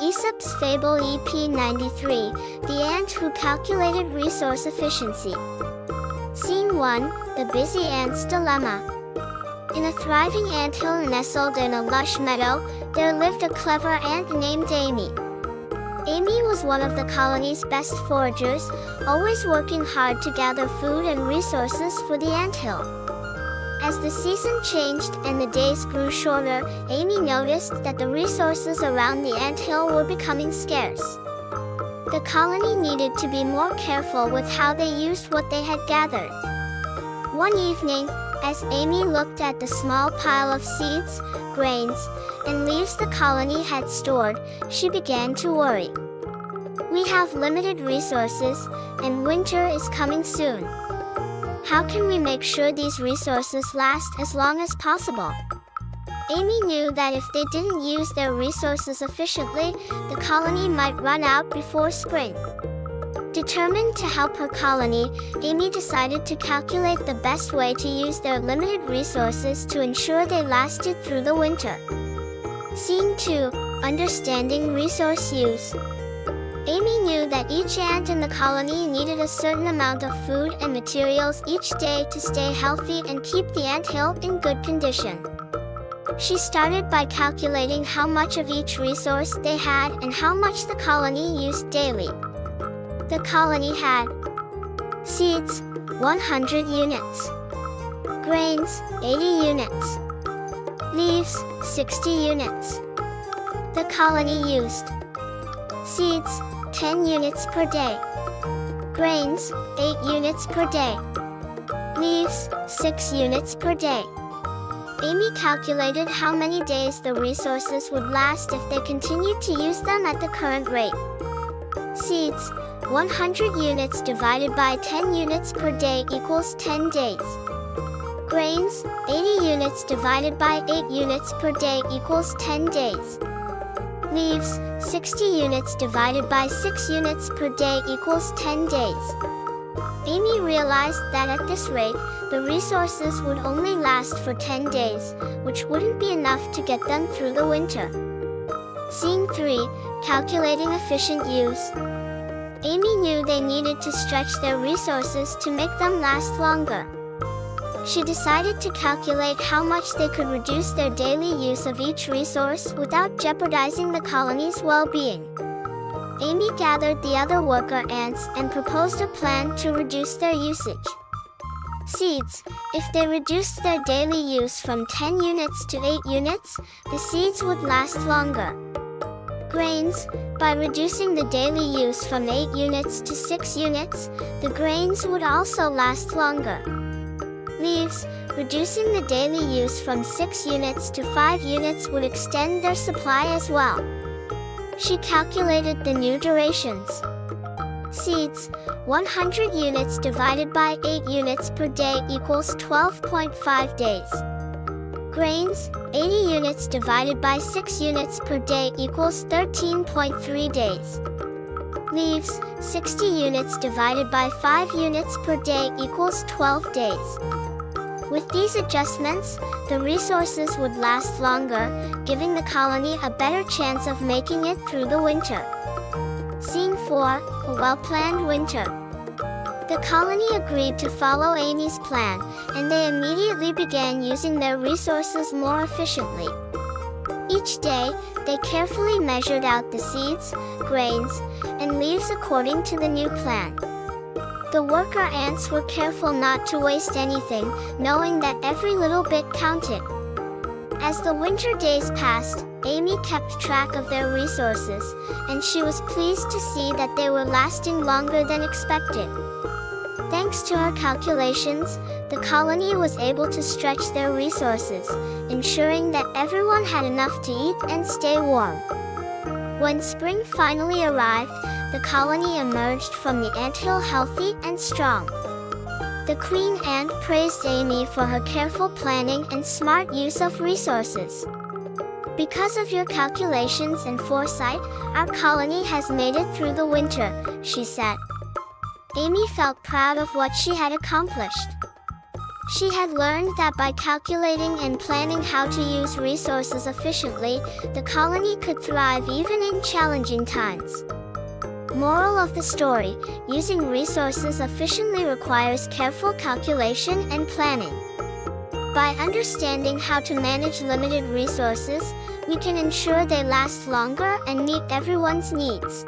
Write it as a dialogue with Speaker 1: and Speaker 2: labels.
Speaker 1: Aesop's Fable EP93, the ant who calculated resource efficiency. Scene 1, the busy ant's dilemma. In a thriving anthill nestled in a lush meadow, there lived a clever ant named Amy. Amy was one of the colony's best foragers, always working hard to gather food and resources for the anthill. As the season changed and the days grew shorter, Amy noticed that the resources around the anthill were becoming scarce. The colony needed to be more careful with how they used what they had gathered. One evening, as Amy looked at the small pile of seeds, grains, and leaves the colony had stored, she began to worry. We have limited resources, and winter is coming soon. How can we make sure these resources last as long as possible? Amy knew that if they didn't use their resources efficiently, the colony might run out before spring. Determined to help her colony, Amy decided to calculate the best way to use their limited resources to ensure they lasted through the winter. Scene 2, Understanding Resource Use. Amy knew that each ant in the colony needed a certain amount of food and materials each day to stay healthy and keep the anthill in good condition. She started by calculating how much of each resource they had and how much the colony used daily. The colony had seeds, 100 units, grains, 80 units, leaves, 60 units. The colony used seeds, 10 units per day, grains, 8 units per day, leaves, 6 units per day. Amy calculated how many days the resources would last if they continued to use them at the current rate. Seeds, 100 units divided by 10 units per day equals 10 days. Grains, 80 units divided by 8 units per day equals 10 days. Leaves, 60 units divided by 6 units per day equals 10 days. Amy realized that at this rate, the resources would only last for 10 days, which wouldn't be enough to get them through the winter. Scene 3, Calculating Efficient Use. Amy knew they needed to stretch their resources to make them last longer. She decided to calculate how much they could reduce their daily use of each resource without jeopardizing the colony's well-being. Amy gathered the other worker ants and proposed a plan to reduce their usage. Seeds. If they reduced their daily use from 10 units to 8 units, the seeds would last longer. Grains. By reducing the daily use from 8 units to 6 units, the grains would also last longer. Leaves. Reducing the daily use from 6 units to 5 units would extend their supply as well. She calculated the new durations. Seeds, 100 units divided by 8 units per day equals 12.5 days. Grains, 80 units divided by 6 units per day equals 13.3 days. Leaves, 60 units divided by 5 units per day equals 12 days. With these adjustments, the resources would last longer, giving the colony a better chance of making it through the winter. Scene 4, A Well-Planned Winter. The colony agreed to follow Amy's plan, and they immediately began using their resources more efficiently. Each day, they carefully measured out the seeds, grains, and leaves according to the new plan. The worker ants were careful not to waste anything, knowing that every little bit counted. As the winter days passed, Amy kept track of their resources, and she was pleased to see that they were lasting longer than expected. Thanks to her calculations, the colony was able to stretch their resources, ensuring that everyone had enough to eat and stay warm. When spring finally arrived, the colony emerged from the anthill healthy and strong. The queen ant praised Amy for her careful planning and smart use of resources. Because of your calculations and foresight, our colony has made it through the winter, she said. Amy felt proud of what she had accomplished. She had learned that by calculating and planning how to use resources efficiently, the colony could thrive even in challenging times. Moral of the story: using resources efficiently requires careful calculation and planning. By understanding how to manage limited resources, we can ensure they last longer and meet everyone's needs.